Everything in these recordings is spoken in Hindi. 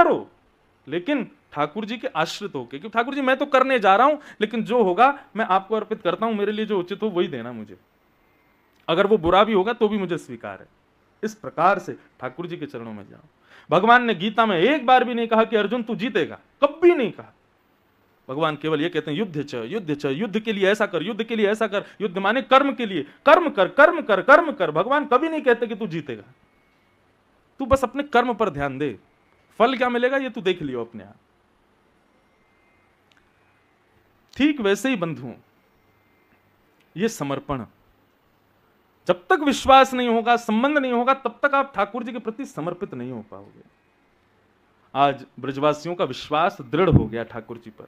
करो, लेकिन ठाकुर जी के आश्रित होके, क्योंकि ठाकुर जी मैं तो करने जा रहा हूं, लेकिन जो होगा मैं आपको अर्पित करता हूं, मेरे लिए जो उचित हो वही देना मुझे, अगर वो बुरा भी होगा तो भी मुझे स्वीकार है। इस प्रकार से ठाकुर जी के चरणों में जाओ। भगवान ने गीता में एक बार भी नहीं कहा कि अर्जुन तू जीतेगा, कभी नहीं कहा। भगवान केवल ये कहते हैं युद्ध च युद्ध च, युद्ध के लिए ऐसा कर, युद्ध के लिए ऐसा कर। युद्ध माने कर्म के लिए, कर्म कर कर्म कर कर्म कर। भगवान कभी नहीं कहते कि तू जीतेगा, तू बस अपने कर्म पर ध्यान दे, फल क्या मिलेगा ये तू देख लियो अपने आप। ठीक वैसे ही बंधुओं, ये समर्पण, जब तक विश्वास नहीं होगा, संबंध नहीं होगा, तब तक आप ठाकुर जी के प्रति समर्पित नहीं हो पाओगे। आज ब्रजवासियों का विश्वास दृढ़ हो गया ठाकुर जी पर,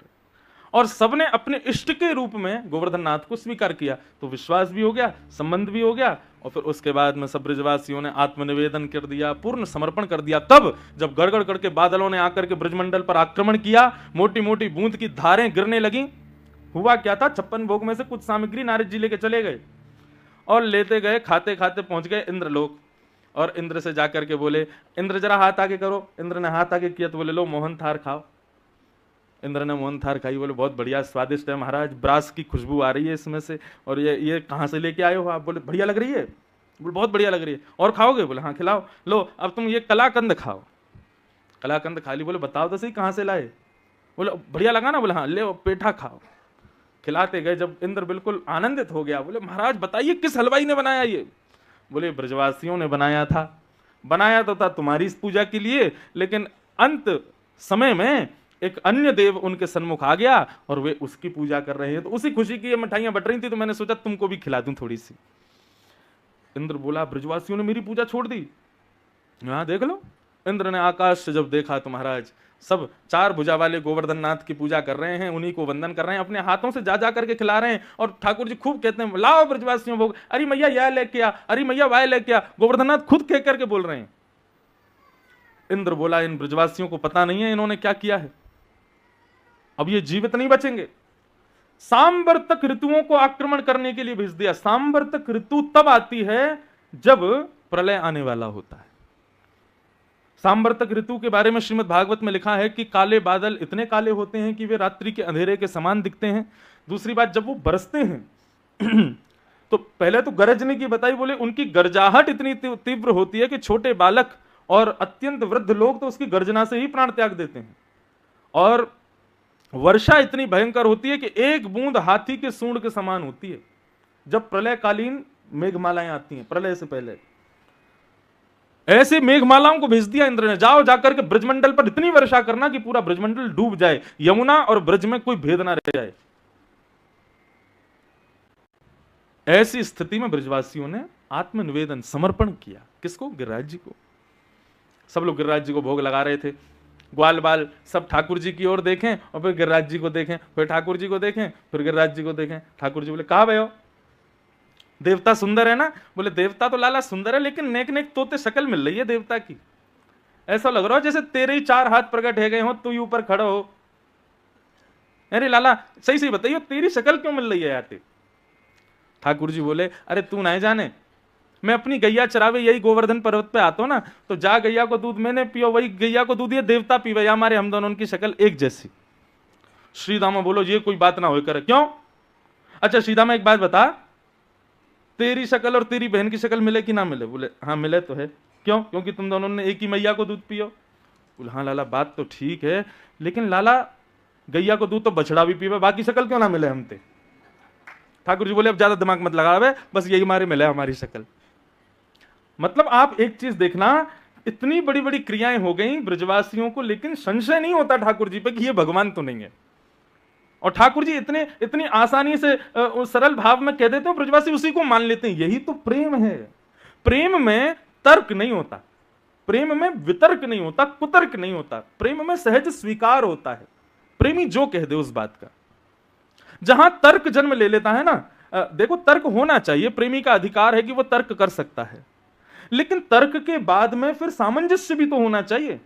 और सबने अपने इष्ट के रूप में गोवर्धन नाथ को स्वीकार किया, तो विश्वास भी हो गया, संबंध भी हो गया, और फिर उसके बाद में सब ब्रजवासियों ने आत्मनिवेदन कर दिया, पूर्ण समर्पण कर दिया। तब जब गड़गड़ करके बादलों ने आकर के ब्रजमंडल पर आक्रमण किया, मोटी मोटी बूंद की धारें गिरने लगी, हुआ क्या था, 56 भोग में से कुछ सामग्री नारद जी लेके चले गए, और लेते गए, खाते खाते पहुंच गए इंद्रलोक, और इंद्र से जाकर के बोले, इंद्र जरा हाथ आगे करो। इंद्र ने हाथ आगे किया तो बोले लो मोहन थार खाओ। इंद्र ने मोहन थार खाई, बोले बहुत बढ़िया स्वादिष्ट है महाराज, ब्रास की खुशबू आ रही है इसमें से, और ये कहाँ से लेके आए हो आप? बोले बढ़िया लग रही है। बोले बहुत बढ़िया लग रही है, और खाओगे? बोले हाँ खिलाओ। लो अब तुम ये कलाकंद खाओ। कलाकंद खा ली। बोले बताओ तो सही कहाँ से लाए? बोले बढ़िया लगा ना? बोले हाँ ले पेठा खाओ। खिलाते गए, जब इंद्र बिल्कुल आनंदित हो गया, बोले महाराज बताइए किस हलवाई ने बनाया ये? बोले ब्रजवासियों ने बनाया था। बनाया तो था तुम्हारी इस पूजा के लिए, लेकिन अंत समय में एक अन्य देव उनके सन्मुख आ गया और वे उसकी पूजा कर रहे हैं, तो उसी खुशी की ये मिठाइयां बट रही थी, तो मैंने सोचा तुमको भी खिला दूं थोड़ी सी। इंद्र बोला ब्रजवासियों ने मेरी पूजा छोड़ दी। हाँ देख लो। इंद्र ने आकाश से जब देखा तो महाराज सब 4 भुजा वाले गोवर्धन नाथ की पूजा कर रहे हैं, उन्हीं को वंदन कर रहे हैं, अपने हाथों से जा करके खिला रहे हैं, और ठाकुर जी खूब कहते हैं लाओ ब्रजवासियों भोग, अरे मैया यह लेके आ, अरे मैया वाह लेके आ। गोवर्धन नाथ खुद कह करके बोल रहे हैं। इंद्र बोला इन ब्रजवासियों को पता नहीं है इन्होंने क्या किया है, अब ये जीवित नहीं बचेंगे। सांवर्तक ऋतुओं को आक्रमण करने के लिए भेज दिया। सांवर्तक ऋतु तब आती है जब प्रलय आने वाला होता है। सांवर्तक ऋतु के बारे में श्रीमद् भागवत में लिखा है कि काले बादल इतने काले होते हैं कि वे रात्रि के अंधेरे के समान दिखते हैं। दूसरी बात, जब वो बरसते हैं तो पहले तो गरजने की बताई, बोले उनकी गर्जाहट इतनी तीव्र होती है कि छोटे बालक और अत्यंत वृद्ध लोग तो उसकी गर्जना से ही प्राण त्याग देते हैं। और वर्षा इतनी भयंकर होती है कि एक बूंद हाथी के सूंड के समान होती है। जब प्रलयकालीन मेघमालाएं आती हैं प्रलय से पहले, ऐसे मेघमालाओं को भेज दिया इंद्र ने, जाओ जाकर के ब्रजमंडल पर इतनी वर्षा करना कि पूरा ब्रजमंडल डूब जाए, यमुना और ब्रज में कोई भेद ना रह जाए। ऐसी स्थिति में ब्रजवासियों ने आत्मनिवेदन समर्पण किया। किसको? गिरिराज जी को। सब लोग गिरिराज जी को भोग लगा रहे थे। ग्वाल बाल सब ठाकुर जी की ओर देखें और फिर गिरिराज जी को देखें, फिर ठाकुर जी को देखें, फिर गिरिराज जी को देखें। ठाकुर जी बोले कहा भयो देवता सुंदर है ना? बोले देवता तो लाला सुंदर है, लेकिन नेक नेक तोते शक्ल मिल रही है देवता की। ऐसा लग रहा हो जैसे तेरे ही 4 हाथ प्रकट है गए हो, तू ही ऊपर खड़ा हो। अरे लाला सही सही बताइए तेरी शक्ल क्यों मिल रही है यार? ठाकुर जी बोले अरे तू नहीं जाने, मैं अपनी गैया चरावे यही गोवर्धन पर्वत पे आता हूं ना, तो जा गैया को दूध मैंने पियो, वही गैया को दूध ये देवता पीवे, या हमारे हम दोनों उनकी शक्ल एक जैसी। श्रीदामा बोलो ये कोई बात ना हो करे। क्यों? अच्छा श्रीदामा एक बात बता, तेरी शक्ल और तेरी बहन की शक्ल मिले कि ना मिले? बोले हाँ मिले तो है। क्यों? क्योंकि तुम दोनों ने एक ही मैया को दूध पियो। बोले हाँ लाला बात तो ठीक है, लेकिन लाला गैया को दूध तो बछड़ा भी पीवे, बाकी शक्ल क्यों ना मिले हमते? ठाकुर जी बोले अब ज्यादा दिमाग मत लगा, बस यही हमारे मिले हमारी शक्ल। मतलब आप एक चीज देखना, इतनी बड़ी बड़ी क्रियाएं हो गई ब्रजवासियों को, लेकिन संशय नहीं होता ठाकुर जी पे कि ये भगवान तो नहीं है। और ठाकुर जी इतनी आसानी से सरल भाव में कह देते हैं, ब्रजवासी उसी को मान लेते हैं। यही तो प्रेम है। प्रेम में तर्क नहीं होता, प्रेम में वितर्क नहीं होता, कुतर्क नहीं होता, प्रेम में सहज स्वीकार होता है। प्रेमी जो कह दे उस बात का। जहां तर्क जन्म ले लेता है ना, देखो तर्क होना चाहिए, प्रेमी का अधिकार है कि वो तर्क कर सकता है, लेकिन तर्क के बाद में फिर सामंजस्य भी तो होना चाहिए।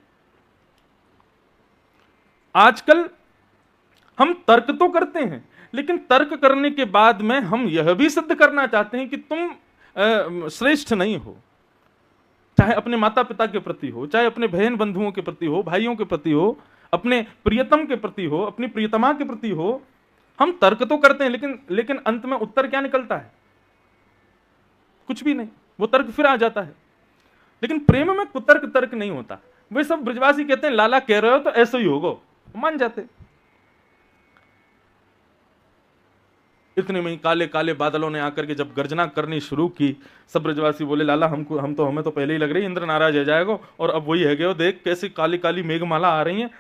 आजकल हम तर्क तो करते हैं, लेकिन तर्क करने के बाद में हम यह भी सिद्ध करना चाहते हैं कि तुम श्रेष्ठ नहीं हो, चाहे अपने माता पिता के प्रति हो, चाहे अपने बहन बंधुओं के प्रति हो, भाइयों के प्रति हो, अपने प्रियतम के प्रति हो, अपनी प्रियतमा के प्रति हो, हम तर्क तो करते हैं, लेकिन अंत में उत्तर क्या निकलता है? कुछ भी नहीं, वो तर्क फिर आ जाता है। लेकिन प्रेम में कुतर्क तर्क नहीं होता। वे सब ब्रजवासी कहते हैं लाला कह रहे हो तो ऐसा ही होगा, मान जाते। इतने में ही काले काले बादलों ने आकर के जब गर्जना करनी शुरू की, सब ब्रजवासी बोले लाला हमें तो पहले ही लग रही है इंद्र नाराज हो जाएगा, और अब वही है गए, देख कैसी काली काली मेघमाला आ रही है,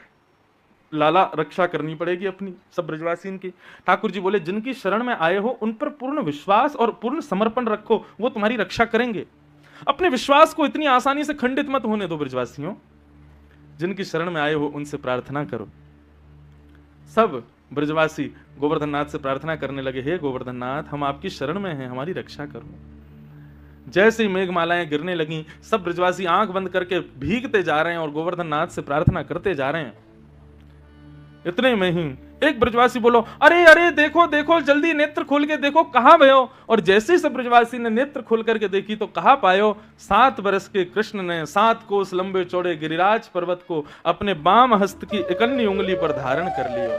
लाला रक्षा करनी पड़ेगी अपनी। सब ब्रजवासी इनकी। ठाकुर जी बोले जिनकी शरण में आए हो उन पर पूर्ण विश्वास और पूर्ण समर्पण रखो, वो तुम्हारी रक्षा करेंगे। अपने विश्वास को इतनी आसानी से खंडित मत होने दो ब्रजवासियों। जिनकी शरण में आए हो उनसे प्रार्थना करो। सब ब्रजवासी गोवर्धन नाथ से प्रार्थना करने लगे, हे गोवर्धन नाथ, हम आपकी शरण में हैं, हमारी रक्षा करो। जैसे ही मेघमालाएं गिरने लगी, सब ब्रजवासी आंख बंद करके भीगते जा रहे हैं और गोवर्धन नाथ से प्रार्थना करते जा रहे हैं। इतने में ही एक ब्रजवासी बोलो, अरे अरे देखो देखो, जल्दी नेत्र खोल के देखो, कहां भयो। और जैसे ही सब ब्रजवासी ने नेत्र खोल करके देखी तो कहां पायो, 7 वर्ष के कृष्ण ने 7 कोस लंबे चौड़े गिरिराज पर्वत को अपने बाम हस्त की इकन्नी उंगली पर धारण कर लिया,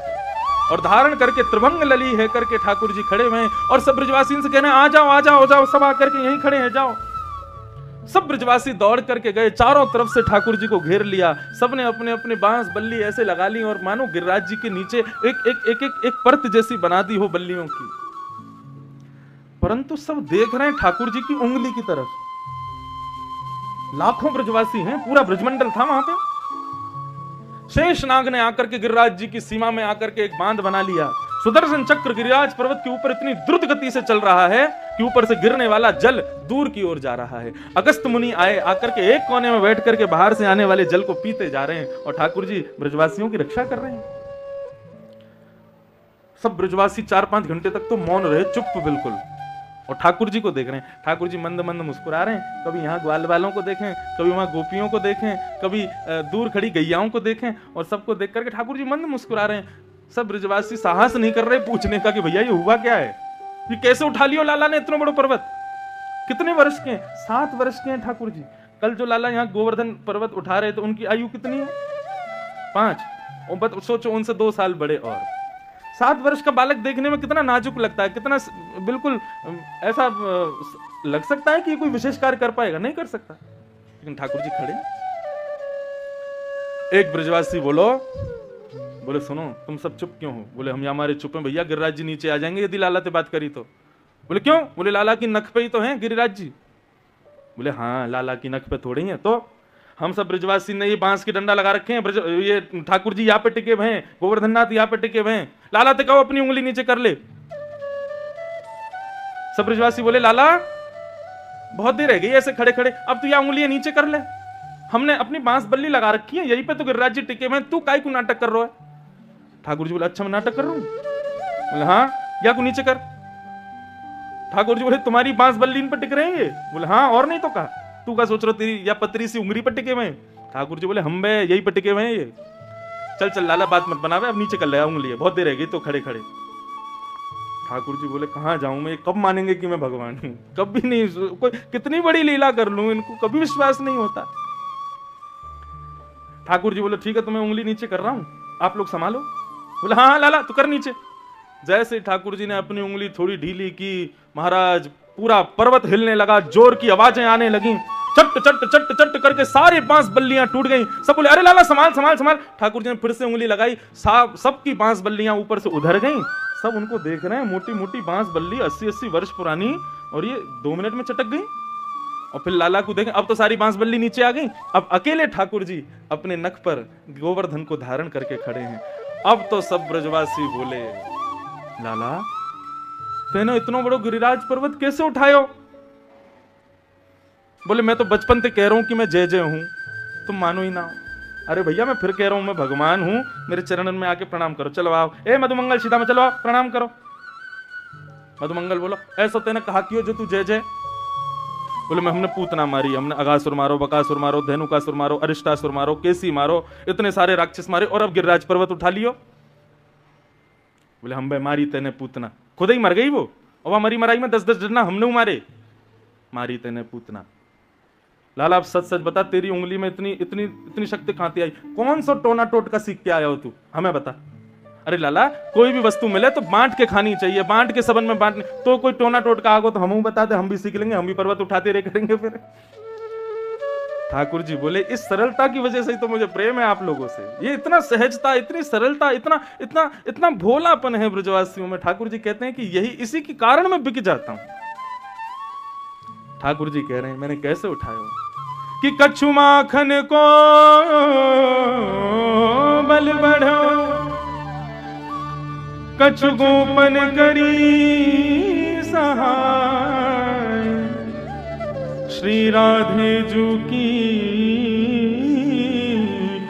और धारण करके त्रिभंग लली है करके ठाकुर जी खड़े हुए हैं। और सब ब्रजवासी से कहने आ जाओ आ जाओ जाओ, सब आकर के यहीं खड़े हैं, जाओ। सब ब्रजवासी दौड़ करके गए, चारों तरफ से ठाकुर जी को घेर लिया। सबने अपने अपने बांस बल्ली ऐसे लगा ली और मानो गिरिराज जी के नीचे एक एक एक एक, एक परत जैसी बना दी हो बल्लियों की। परंतु सब देख रहे हैं ठाकुर जी की उंगली की तरफ। लाखों ब्रजवासी हैं, पूरा ब्रजमंडल था वहां पे। शेषनाग ने आकर के गिरिराज जी की सीमा में आकर के एक बांध बना लिया। सुदर्शन चक्र गिरिराज पर्वत के ऊपर इतनी द्रुत गति से चल रहा है कि ऊपर से गिरने वाला जल दूर की ओर जा रहा है। अगस्त मुनि आए, आकर के एक कोने में बैठ करके बाहर से आने वाले जल को पीते जा रहे हैं, और ठाकुर जी ब्रजवासियों की रक्षा कर रहे हैं। सब ब्रजवासी 4-5 घंटे तक तो मौन रहे, चुप बिल्कुल, और ठाकुर जी को देख रहे हैं। ठाकुर जी मंद मंद मुस्कुरा रहे हैं, कभी यहाँ ग्वाल वालों को देखें, कभी वहां गोपियों को देखें, कभी दूर खड़ी गैयाओं को देखें, और सबको देख करके ठाकुर जी मंद मुस्कुरा रहे हैं। सब ब्रजवासी साहस नहीं कर रहे पूछने का कि भैया ये हुआ क्या है, ये कैसे उठा लियो लाला ने इतना बड़ा पर्वत। कितने वर्ष के हैं? 7 वर्ष के हैं ठाकुर जी। कल जो लाला यहाँ गोवर्धन पर्वत उठा रहे थे उनकी आयु कितनी है? 5। और सोचो उनसे 2 साल बड़े। और 7 वर्ष का बालक देखने में कितना नाजुक लगता है, कितना बिल्कुल ऐसा लग सकता है कि कोई विशेष कार्य कर पाएगा, नहीं कर सकता। लेकिन ठाकुर जी खड़े। एक ब्रजवासी बोले सुनो, तुम सब चुप क्यों हो? बोले हम हमारे चुप हैं भैया, गिरिराज जी नीचे आ जाएंगे यदि लाला से बात करी तो। बोले क्यों? बोले लाला की नख पे ही तो हैं गिरिराज जी। बोले हाँ, लाला की नख पे थोड़ी है, तो हम सब ब्रजवासी ने ये बांस की डंडा लगा रखे हैं, ये ठाकुर जी यहाँ पे टिके हुए हैं, गोवर्धन नाथ यहाँ पे टिके हुए हैं, लाला ते कहो अपनी उंगली नीचे कर ले। सब ब्रजवासी बोले लाला बहुत देर रह गई ऐसे खड़े खड़े, अब तू यहाँ उंगलियां नीचे कर ले, हमने अपनी बांस बल्ली लगा रखी है, यहीं पे तो गिरिराज जी टिके हुए हैं, तू काहे को नाटक कर रहा है? ठाकुर जी बोले अच्छा मैं नाटक कर रहा हूं? बोले हाँ, या को नीचे कर। ठाकुर जी बोले तुम्हारी बांस बल्ली इन पर टिक रहे हैं? बोले हाँ, और नहीं तो कहा, तू क्या सोच रहा तेरी या पतरी सी उंगली पर टिके हुए? ठाकुर जी बोले हम बे यही पर टिके हुए हैं ये। चल चल लाला बात मत बनावे, अब नीचे कर ले उंगली, बहुत देर रह गई तो खड़े खड़े। ठाकुर जी बोले कहां जाऊं मैं, कब मानेंगे कि मैं भगवान हूं? कभी नहीं, कोई कितनी बड़ी लीला कर लूं इनको कभी विश्वास नहीं होता। ठाकुर जी बोले ठीक है, तुम्हें उंगली नीचे कर रहा हूं, आप लोग संभालो। बोले हाँ लाला तू कर नीचे। जैसे ठाकुर जी ने अपनी उंगली थोड़ी ढीली की, महाराज पूरा पर्वत हिलने लगा, जोर की आवाजें आने लगी, चट चट चट चट करके सारी बांस बल्लियां टूट गईं। सब बोले अरे लाला संभाल संभाल संभाल। ठाकुर जी ने फिर से उंगली लगाई, सबकी बांस बल्लियां ऊपर से उधर गईं। सब उनको देख रहे हैं, मोटी मोटी बांस बल्ली 80-80 वर्ष पुरानी, और ये 2 मिनट में चटक गई। और फिर लाला को देखें, अब तो सारी बांस बल्ली नीचे आ गई, अब अकेले ठाकुर जी अपने नख पर गोवर्धन को धारण करके खड़े हैं। अब तो सब ब्रजवासी बोले लाला तेने इतना बड़ो गिरिराज पर्वत कैसे उठायो? बोले मैं तो बचपन से कह रहा हूं कि मैं जय जय हूं, तुम मानो ही ना हो। अरे भैया मैं फिर कह रहा हूं मैं भगवान हूं, मेरे चरणन में आके प्रणाम करो, चलो आओ। ए मधुमंगल सीता में चलो आओ प्रणाम करो। मधुमंगल बोलो ऐसा तेने कहा क्यों जो तू जय जय? बोले मैं हमने पूतना मारी, हमने अगासुर मारो, बकासुर मारो, धेनुकासुर मारो, अरिष्टासुर मारो, केसी मारो, इतने सारे राक्षस मारे, और अब गिरिराज पर्वत उठा लियो। बोले हम भाई मारी तेने पूतना, खुद ही मर गई वो, और वह मरी मराई में 10-10 डरना हमने मारे, मारी तेने पूतना। लाला आप सच सच बता, तेरी उंगली में इतनी इतनी इतनी शक्ति कहां से आई? कौन सा टोना टोटका सीख के आया हो तू, हमें बता। अरे लाला, कोई भी वस्तु मिले तो बांट के खानी चाहिए, बांट के सबन में बांटने। तो कोई टोना टोटका आगो तो हम बता दे, हम भी सीख लेंगे, हम भी पर्वत उठाते रहे करेंगे फिर। ठाकुर जी बोले, इस सरलता की वजह से ही तो मुझे प्रेम है आप लोगों से। ये इतना सहजता, इतनी सरलता, इतना इतना इतना भोलापन है ब्रजवासियों में। ठाकुर जी कहते हैं कि यही इसी के कारण मैं बिक जाता हूं। ठाकुर जी कह रहे हैं, मैंने कैसे उठाया कि कछु माखन को बल बढ़ो, कछु गोपन करी सहाय, श्री राधे जू की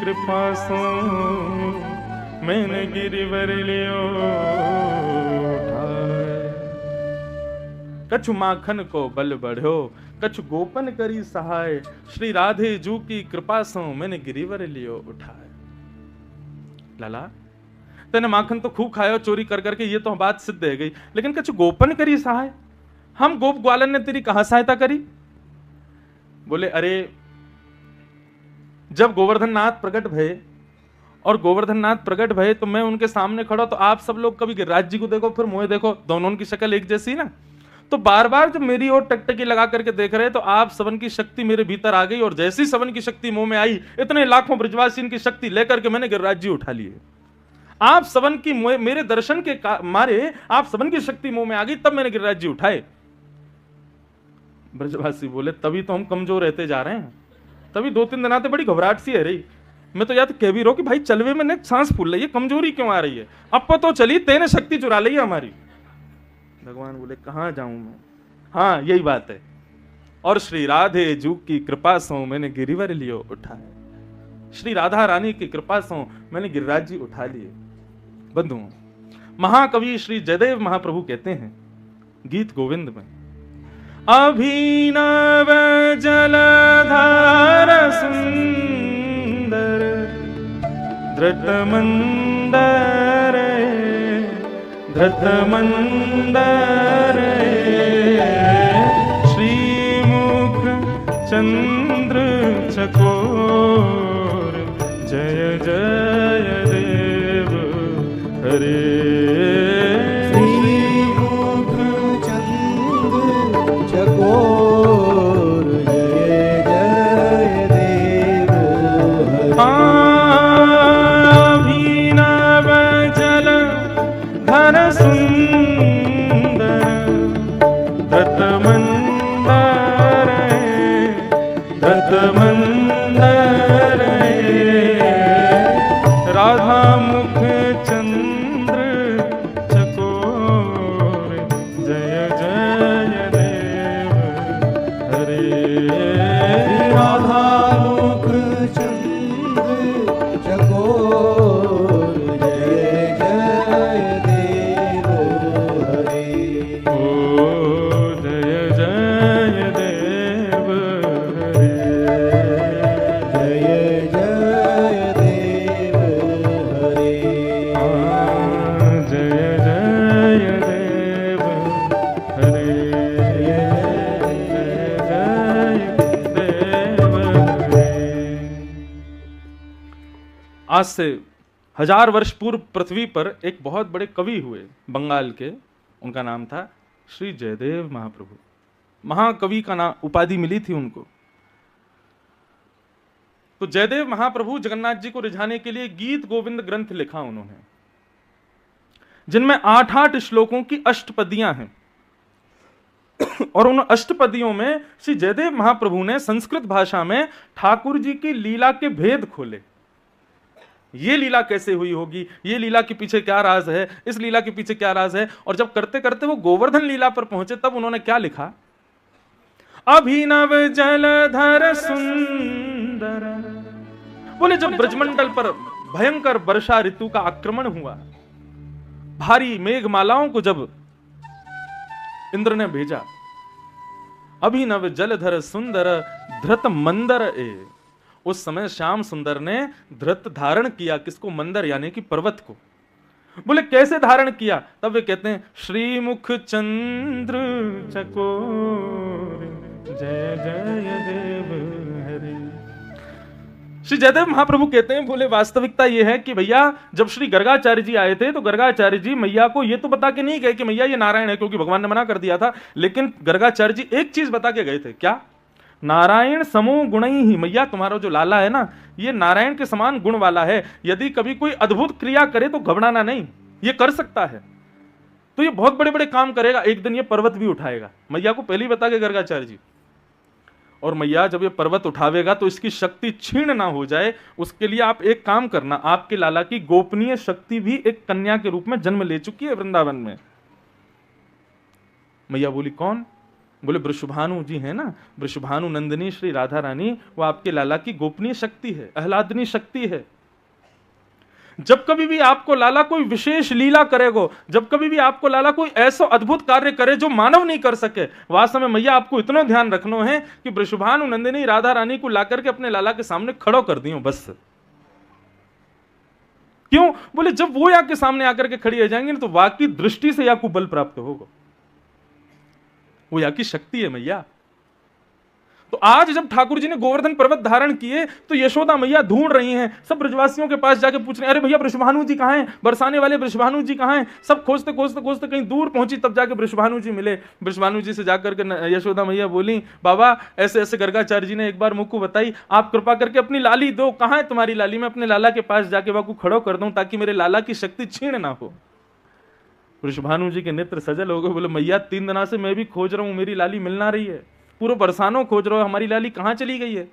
कृपा सो मैंने गिरिवर लियो उठाए। कछु माखन को बल बढ़ो, कछु गोपन करी सहाय, श्री राधे जू की कृपा सो मैंने गिरिवर लियो उठाए। लाला, तेने माखन तो खूब खाया चोरी कर करके, ये तो बात सिद्ध है गई, लेकिन कछु गोपन करी सहाय, हम गोप ग्वालन ने तेरी कहां सहायता करी? बोले, अरे जब गोवर्धन नाथ प्रकट भये और गोवर्धन नाथ प्रकट भये तो मैं उनके सामने खड़ा, तो आप सब लोग कभी गिरिराज जी को देखो फिर मुझे देखो, दोनों की शक्ल एक जैसी ना, तो बार बार जब मेरी ओर टकटकी लगा करके देख रहे तो आप सबन की शक्ति मेरे भीतर आ गई, और जैसी सबन की शक्ति मुंह में आई, इतने लाखों ब्रजवासी की शक्ति लेकर के मैंने गिरिराज जी उठा लिए। आप सबन की मेरे दर्शन के मारे आप सबन की शक्ति मुंह में आ गई, तब मैंने गिरिराज जी उठाए। ब्रजवासी बोले, तभी तो हम कमजोर रहते जा रहे हैं, तभी 2-3 दिन आते बड़ी घबराहट सी है रही। मैं तो याद कह भी रहा हूं कि भाई चलवे में ने सांस फूल रही है, कमजोरी क्यों आ रही है? अब तो चली, तेने शक्ति चुरा ली है हमारी। भगवान बोले, कहां जाऊं मैं? हाँ, यही बात है। और श्री राधे जू की कृपा से मैंने गिरिवर लियो उठाए। श्री राधा रानी की कृपा से मैंने गिरिराज जी उठा लिए। बंधुओं, महाकवि श्री जयदेव महाप्रभु कहते हैं गीत गोविंद में, अभिनव जलधार सुंदर धृत मंदर धृत मंदर, श्रीमुख चंद्र चकोर, जय जय देव हरे। श्रीमुख चंद्र चकोर, जय जय देव हरे। अभिनव जल धर सुंदर धृत मंदर धृत मंदर, राधा मुख चंद्र चकोर, जय जय देव हरे। राधा मुख चंद्र चकोर, जय जय देव हरे। ओ जय जय देव हरे, जय जय देव हरे। जय जय देव हरे, जय जय देव हरे। आज से 1000 वर्ष पूर्व पृथ्वी पर एक बहुत बड़े कवि हुए बंगाल के, उनका नाम था श्री जयदेव महाप्रभु। महाकवि का नाम उपाधि मिली थी उनको। तो जयदेव महाप्रभु जगन्नाथ जी को रिझाने के लिए गीत गोविंद ग्रंथ लिखा उन्होंने, जिनमें 8-8 श्लोकों की अष्टपदियां हैं। और उन अष्टपदियों में श्री जयदेव महाप्रभु ने संस्कृत भाषा में ठाकुर जी की लीला के भेद खोले। ये लीला कैसे हुई होगी, ये लीला के पीछे क्या राज है, इस लीला के पीछे क्या राज है। और जब करते करते वो गोवर्धन लीला पर पहुंचे तब उन्होंने क्या लिखा, अभिनव जलधर सुंदर। बोले, जब ब्रजमंडल पर भयंकर वर्षा ऋतु का आक्रमण हुआ, भारी मेघमालाओं को जब इंद्र ने भेजा, अभिनव जलधर सुंदर धृत मंदर ए, उस समय श्याम सुंदर ने धृत धारण किया। किसको? मंदर यानी कि पर्वत को। बोले कैसे धारण किया? तब वे कहते हैं, श्रीमुख चंद्र चकोर, जय जय देव श्री जयदेव महाप्रभु कहते हैं, बोले वास्तविकता यह है कि भैया जब श्री गर्गाचार्य जी आए थे तो गर्गाचार्य जी मैया को यह तो बता के नहीं गए कि मैया ये नारायण है, क्योंकि भगवान ने मना कर दिया था, लेकिन गर्गाचार्य जी एक चीज बता के गए थे, क्या? नारायण समो गुणई ही, मैया तुम्हारा जो लाला है ना ये नारायण के समान गुण वाला है, यदि कभी कोई अद्भुत क्रिया करे तो घबराना नहीं, ये कर सकता है, तो ये बहुत बड़े बड़े काम करेगा, एक दिन ये पर्वत भी उठाएगा। मैया को पहले ही बता के गर्गाचार्य जी, और मैया जब ये पर्वत उठावेगा तो इसकी शक्ति छीण ना हो जाए, उसके लिए आप एक काम करना, आपके लाला की गोपनीय शक्ति भी एक कन्या के रूप में जन्म ले चुकी है वृंदावन में। मैया बोली कौन? बोले वृषभानु जी है ना, वृषभानु नंदिनी श्री राधा रानी, वो आपके लाला की गोपनीय शक्ति है, आह्लादनी शक्ति है। जब कभी भी आपको लाला कोई विशेष लीला करेगो, जब कभी भी आपको लाला कोई ऐसा अद्भुत कार्य करे जो मानव नहीं कर सके, वास्तव में मैया आपको इतना ध्यान रखना है कि वृषभानु नंदिनी राधा रानी को लाकर के अपने लाला के सामने खड़ो कर दियो बस। क्यों? बोले जब वो या के सामने आकर के खड़ी हो जाएंगे ना तो वाकई दृष्टि से या को बल प्राप्त होगा, वो या की शक्ति है मैया। तो आज जब ठाकुर जी ने गोवर्धन पर्वत धारण किए तो यशोदा मैया ढूंढ रही हैं, सब ब्रजवासियों के पास जाके पूछ रहे हैं, अरे भैया वृषभानु जी कहाँ हैं, बरसाने वाले वृषभानु जी कहाँ हैं? सब खोजते खोजते खोजते कहीं दूर पहुंची, तब जाके वृषभानु जी मिले। वृषभानु जी से जाकर के यशोदा मैया बोली, बाबा ऐसे ऐसे गर्गाचार्य जी ने एक बार मुझको बताई, आप कृपा करके अपनी लाली दो, कहाँ है तुम्हारी लाली? मैं अपने लाला के पास जाके वहां को खड़ो कर दूं ताकि मेरे लाला की शक्ति छीण ना हो। वृषभानु जी के नेत्र सजल हो गए, बोले मैया 3 दिनों से मैं भी खोज रहा हूं, मेरी लाली मिल ना रही है, पूरे बरसानों खोज रहे हो, हमारी लाली कहां चली गई है?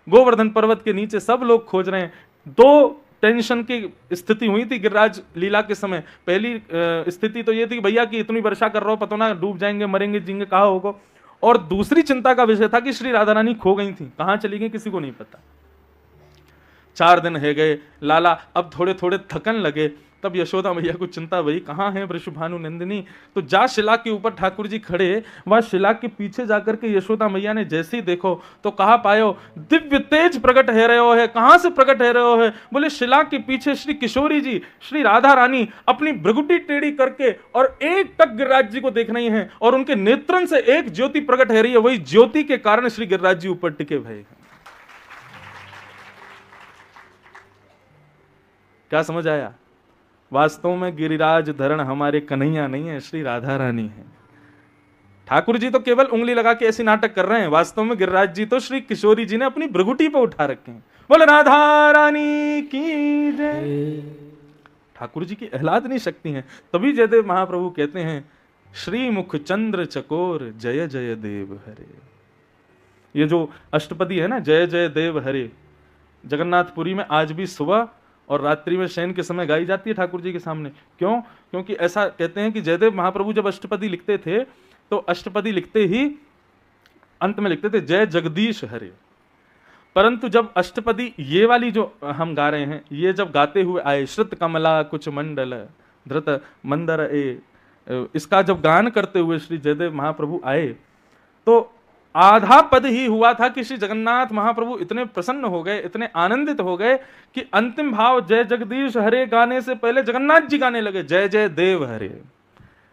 गोवर्धन पर्वत के नीचे सब लोग खोज रहे हैं। 2 टेंशन की स्थिति हुई थी गिरिराज लीला के समय। पहली स्थिति तो ये थी कि भैया की इतनी वर्षा कर रहा हो, पता ना डूब जाएंगे, मरेंगे, जिंगे, कहा होगा। और दूसरी चिंता का विषय था कि श्री राधा रानी खो गई थी, कहां चली गई किसी को नहीं पता। 4 दिन है गए, लाला अब थोड़े थोड़े थकन लगे, तब यशोदा मैया को चिंता भई कहाँ है वृषभानु नंदिनी। तो जा शिला के ऊपर ठाकुर जी खड़े, वह शिला के पीछे जाकर के यशोदा मैया ने जैसे ही देखो तो कहा पायो दिव्य तेज प्रकट है रहे हो है। कहां से प्रकट है रहे हो है? बोले शिला के पीछे श्री किशोरी जी श्री राधा रानी अपनी भ्रगुटी टेढ़ी करके और एक टक गिरिराज जी को देख रही है, और उनके नेत्रन से एक ज्योति प्रकट है रही है, वही ज्योति के कारण श्री गिरिराज जी ऊपर टिके भय हैं। क्या समझ आया? वास्तव में गिरिराज धरण हमारे कन्हैया नहीं है, श्री राधा रानी है। ठाकुर जी तो केवल उंगली लगा के ऐसे नाटक कर रहे हैं, वास्तव में गिरिराज जी तो श्री किशोरी जी ने अपनी भ्रगुटी पे उठा रखे हैं। बोले राधा रानी की जय। ठाकुर जी की आह्लादनी शक्ति है। तभी जयदेव महाप्रभु कहते हैं श्री मुख चंद्र चकोर जय जय देव हरे। ये जो अष्टपदी है ना, जय जय देव हरे, जगन्नाथपुरी में आज भी सुबह और रात्रि में शयन के समय गाई जाती है ठाकुर जी के सामने। क्यों? क्योंकि ऐसा कहते हैं कि जयदेव महाप्रभु जब अष्टपदी लिखते थे तो अष्टपदी लिखते ही अंत में लिखते थे जय जगदीश हरे। परंतु जब अष्टपदी ये वाली जो हम गा रहे हैं, ये जब गाते हुए आए, श्रुत कमला कुछ मंडल धृत मंदर इसका जब गान करते हुए श्री जयदेव महाप्रभु आए तो आधा पद ही हुआ था कि श्री जगन्नाथ महाप्रभु इतने प्रसन्न हो गए, इतने आनंदित हो गए कि अंतिम भाव जय जगदीश हरे गाने से पहले जगन्नाथ जी गाने लगे जय जय देव हरे।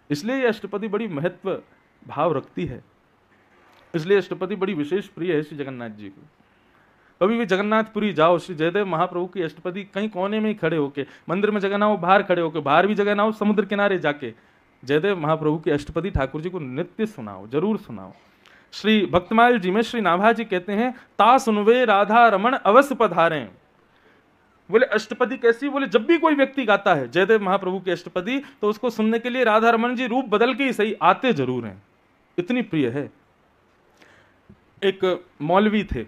इसलिए ये अष्टपदी बड़ी महत्व भाव रखती है, इसलिए अष्टपदी बड़ी विशेष प्रिय है श्री जगन्नाथ जी को। कभी भी जगन्नाथपुरी जाओ, श्री जयदेव महाप्रभु की अष्टपदी कहीं कोने में ही खड़े होके, मंदिर में जगह ना हो बाहर खड़े होके, बाहर भी जगह ना हो समुद्र किनारे जाके जयदेव महाप्रभु की अष्टपदी ठाकुर जी को नित्य सुनाओ, जरूर सुनाओ। श्री भक्तमाल जी में श्री नाभा जी कहते हैं ता सुनवे राधा रमण अवश्य पधारें। बोले अष्टपदी कैसी? बोले जब भी कोई व्यक्ति गाता है जयदेव महाप्रभु की अष्टपदी तो उसको सुनने के लिए राधा रमण जी रूप बदल के ही सही आते जरूर हैं, इतनी प्रिय है। एक मौलवी थे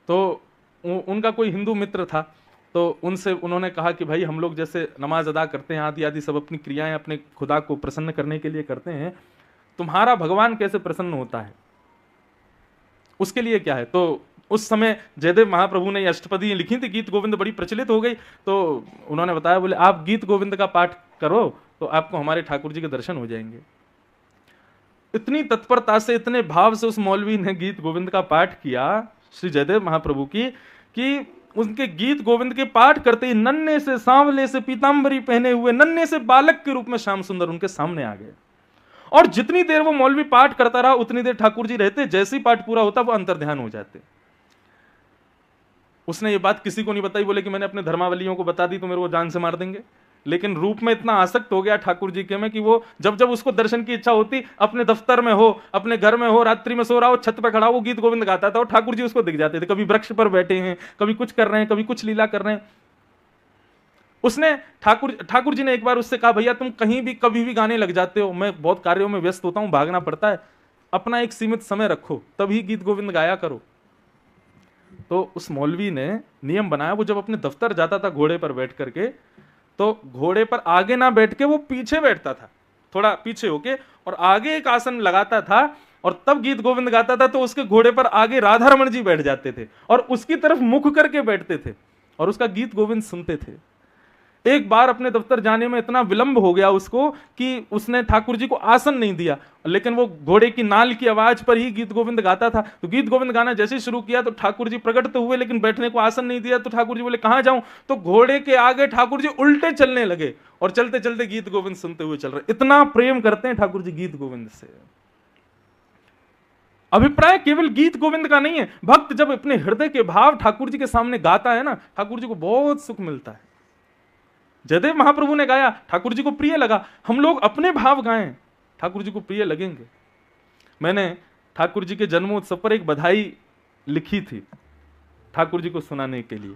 तो उनका कोई हिंदू मित्र था, तो उनसे उन्होंने कहा कि भाई हम लोग जैसे नमाज अदा करते हैं आदि आदि सब अपनी क्रियाएं अपने खुदा को प्रसन्न करने के लिए करते हैं, तुम्हारा भगवान कैसे प्रसन्न होता है, उसके लिए क्या है? तो उस समय जयदेव महाप्रभु ने अष्टपदी लिखी थी, गीत गोविंद बड़ी प्रचलित हो गई, तो उन्होंने बताया बोले आप गीत गोविंद का पाठ करो तो आपको हमारे ठाकुर जी के दर्शन हो जाएंगे। इतनी तत्परता से, इतने भाव से उस मौलवी ने गीत गोविंद का पाठ किया श्री जयदेव महाप्रभु की कि उनके गीत गोविंद के पाठ करते ही नन्हे से सांवले से पीतांबरी पहने हुए नन्हे से बालक के रूप में श्याम सुंदर उनके सामने आ गए। और जितनी देर वो मौलवी पाठ करता रहा उतनी देर ठाकुर जी रहते, जैसे ही पाठ पूरा होता वो अंतर्ध्यान हो जाते। उसने ये बात किसी को नहीं बताई, बोले कि मैंने अपने धर्मावलियों को बता दी तो मेरे को जान से मार देंगे। लेकिन रूप में इतना आसक्त हो गया ठाकुर जी के में कि वो जब जब उसको दर्शन की इच्छा होती, अपने दफ्तर में हो, अपने घर में हो, रात्रि में सो रहा हो, छत पे खड़ा हो, गीत गोविंद गाता था और ठाकुर जी उसको दिख जाते थे। कभी वृक्ष पर बैठे हैं, कभी कुछ कर रहे हैं, कभी कुछ लीला कर रहे हैं। उसने ठाकुर जी ने एक बार उससे कहा, भैया तुम कहीं भी कभी भी गाने लग जाते हो, मैं बहुत कार्यों में व्यस्त होता हूं, भागना पड़ता है, अपना एक सीमित समय रखो, तभी गीत गोविंद गाया करो। तो उस मौलवी ने नियम बनाया, वो जब अपने दफ्तर जाता था घोड़े पर बैठ करके, तो घोड़े पर आगे ना बैठ के वो पीछे बैठता था, थोड़ा पीछे होके, और आगे एक आसन लगाता था और तब गीत गोविंद गाता था। तो उसके घोड़े पर आगे राधा रमण जी बैठ जाते थे और उसकी तरफ मुख करके बैठते थे और उसका गीत गोविंद सुनते थे। एक बार अपने दफ्तर जाने में इतना विलंब हो गया उसको कि उसने ठाकुर जी को आसन नहीं दिया, लेकिन वो घोड़े की नाल की आवाज पर ही गीत गोविंद गाता था। तो गीत गोविंद गाना जैसे शुरू किया तो ठाकुर जी प्रकट तो हुए, लेकिन बैठने को आसन नहीं दिया। तो ठाकुर जी बोले कहां जाऊं, तो घोड़े के आगे ठाकुर जी उल्टे चलने लगे और चलते चलते गीत गोविंद सुनते हुए चल रहे। इतना प्रेम करते हैं ठाकुर जी गीत गोविंद से। अभिप्राय केवल गीत गोविंद का नहीं है, भक्त जब अपने हृदय के भाव ठाकुर जी के सामने गाता है ना, ठाकुर जी को बहुत सुख मिलता है। जयदेव महाप्रभु ने गाया, ठाकुर जी को प्रिय लगा। हम लोग अपने भाव गाएं, ठाकुर जी को प्रिय लगेंगे। मैंने ठाकुर जी के जन्मोत्सव पर एक बधाई लिखी थी ठाकुर जी को सुनाने के लिए,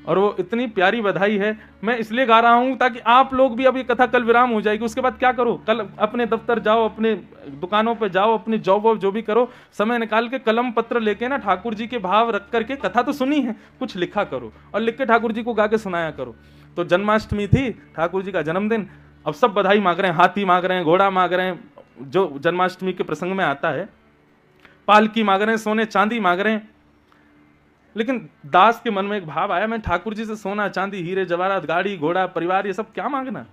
और वो इतनी प्यारी बधाई है, मैं इसलिए गा रहा हूं ताकि आप लोग भी, अब ये कथा कल विराम हो जाएगी, उसके बाद क्या करो, कल अपने दफ्तर जाओ, अपने दुकानों पे जाओ, अपनी जॉब वॉब जो भी करो, समय निकाल के कलम पत्र लेके ना ठाकुर जी के भाव रख करके, कथा तो सुनी है, कुछ लिखा करो और लिख के ठाकुर जी को गा के सुनाया करो। तो जन्माष्टमी थी, ठाकुर जी का जन्मदिन, अब सब बधाई मांग रहे हैं, हाथी मांग रहे हैं, घोड़ा मांग रहे हैं, जो जन्माष्टमी के प्रसंग में आता है, पालकी मांग रहे हैं, सोने चांदी मांग रहे हैं। लेकिन दास के मन में एक भाव आया, मैं ठाकुर जी से सोना चांदी हीरे जवाहरात गाड़ी घोड़ा परिवार ये सब क्या मांगना,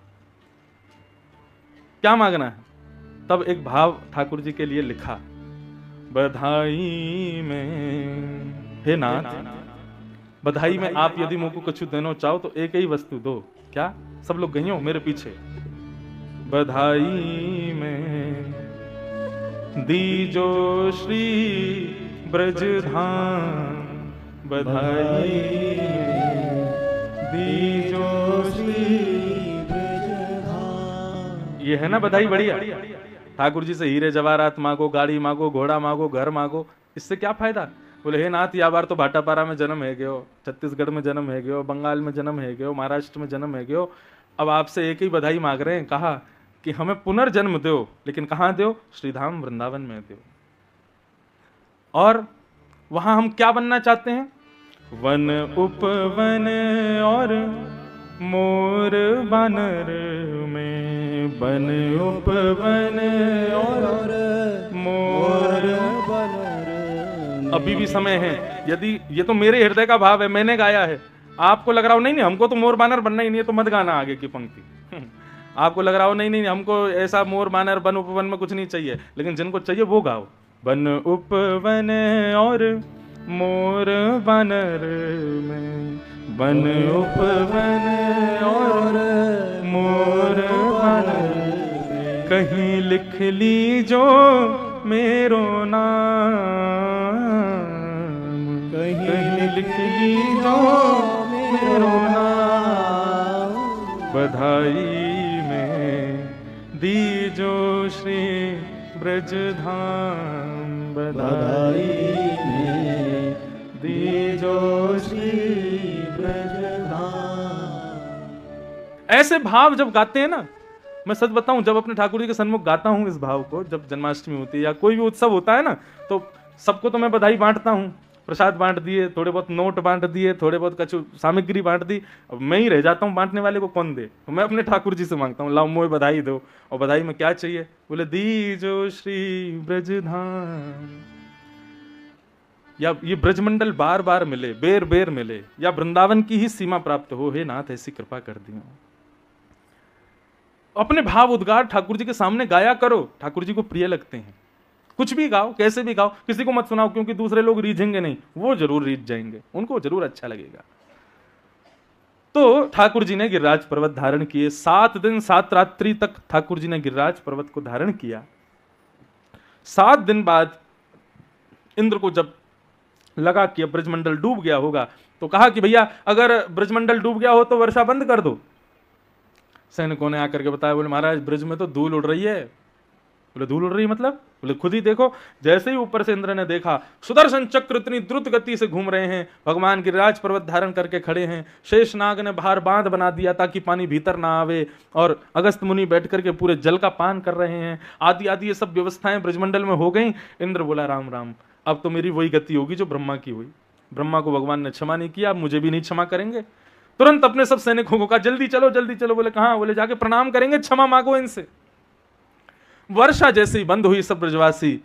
क्या मांगना है। तब एक भाव ठाकुर जी के लिए लिखा, बधाई में हे नाथ, बधाई में आप यदि मुझको कछु देनो चाहो तो एक ही वस्तु दो। क्या? सब लोग गई हो मेरे पीछे। बधाई में दीजो श्री ब्रज धाम, बधाई में दीजो श्री ब्रज धाम। ये है ना बधाई बढ़िया। ठाकुर जी से हीरे जवाहरात मांगो, गाड़ी मांगो, घोड़ा मांगो, घर मांगो, इससे क्या फायदा। बोले हे नाथ, या बार तो भाटापारा में जन्म है गयो, छत्तीसगढ़ में जन्म है गयो, बंगाल में जन्म है गयो, महाराष्ट्र में जन्म है गयो, अब आपसे एक ही बधाई मांग रहे हैं, कहा कि हमें पुनर्जन्म दो, लेकिन कहां दो? श्रीधाम वृंदावन में दो। और वहां हम क्या बनना चाहते हैं? वन उपवन और मोर बानर में, वन उपवन और मोर बानर। अभी भी समय है, यदि ये तो मेरे हृदय का भाव है, मैंने गाया है, आपको लग रहा हो नहीं नहीं हमको तो मोर बानर बनना ही नहीं है, तो मत गाना आगे की पंक्ति। आपको लग रहा हो नहीं नहीं हमको ऐसा मोर बानर वन उपवन में कुछ नहीं चाहिए, लेकिन जिनको चाहिए वो गाओ। वन उपवन और मोर बानर में, वन उपवन और मोर बानर में, कहीं लिख लीजो मेरो नाम, कहीं लिख लीजो मेरो नाम, बधाई में दीजो श्री ब्रज धाम, बधाई में दीजो श्री ब्रज धाम। ऐसे भाव जब गाते हैं ना, मैं सच बताऊं, जब अपने ठाकुर जी के सन्मुख गाता हूं इस भाव को, जब जन्माष्टमी होती है या कोई भी उत्सव होता है ना, तो सबको तो मैं बधाई बांटता हूं, प्रसाद बांट दिए, थोड़े बहुत नोट बांट दिए, थोड़े बहुत कछु सामग्री बांट दी, अब मैं ही रह जाता हूँ, बांटने वाले को कौन दे। तो मैं अपने ठाकुर जी से मांगता हूँ, लाओ मोए बधाई दो। और बधाई में क्या चाहिए? बोले दीजो श्री ब्रज धाम, या ये ब्रजमंडल बार बार मिले, बेर बेर मिले, या वृंदावन की ही सीमा प्राप्त हो, हे नाथ ऐसी कृपा कर दी। अपने भाव उद्गार ठाकुर जी के सामने गाया करो, ठाकुर जी को प्रिय लगते हैं। कुछ भी गाओ, कैसे भी गाओ, किसी को मत सुनाओ, क्योंकि दूसरे लोग रीझेंगे नहीं, वो जरूर रीझ जाएंगे, उनको जरूर अच्छा लगेगा। तो ठाकुर जी ने गिरिराज पर्वत धारण किए, 7 दिन 7 रात्रि तक ठाकुर जी ने गिरिराज पर्वत को धारण किया। 7 दिन बाद इंद्र को जब लगा कि अब ब्रजमंडल डूब गया होगा, तो कहा कि भैया अगर ब्रजमंडल डूब गया हो तो वर्षा बंद कर दो। सैनिकों ने आकर के बताया, बोले महाराज ब्रज में तो धूल उड़ रही है। बोले धूल उड़ रही मतलब? बोले खुद ही देखो। जैसे ही ऊपर से इंद्र ने देखा, सुदर्शन चक्र इतनी द्रुत गति से घूम रहे हैं, भगवान गिरिराज पर्वत धारण करके खड़े हैं, शेषनाग ने बाहर बांध बना दिया ताकि पानी भीतर ना आवे, और अगस्त मुनि बैठ करके पूरे जल का पान कर रहे हैं, आदि आदि ये सब व्यवस्थाएं ब्रजमंडल में हो गई। इंद्र बोला राम राम, अब तो मेरी वही गति होगी जो ब्रह्मा की हुई। ब्रह्मा को भगवान ने क्षमा नहीं किया, अब मुझे भी नहीं क्षमा करेंगे। तुरंत अपने सब सैनिकों को कहा जल्दी चलो जल्दी चलो। बोले कहां? बोले जाके प्रणाम करेंगे, क्षमा मांगो इनसे। वर्षा जैसे ही बंद हुई, सब ब्रजवासी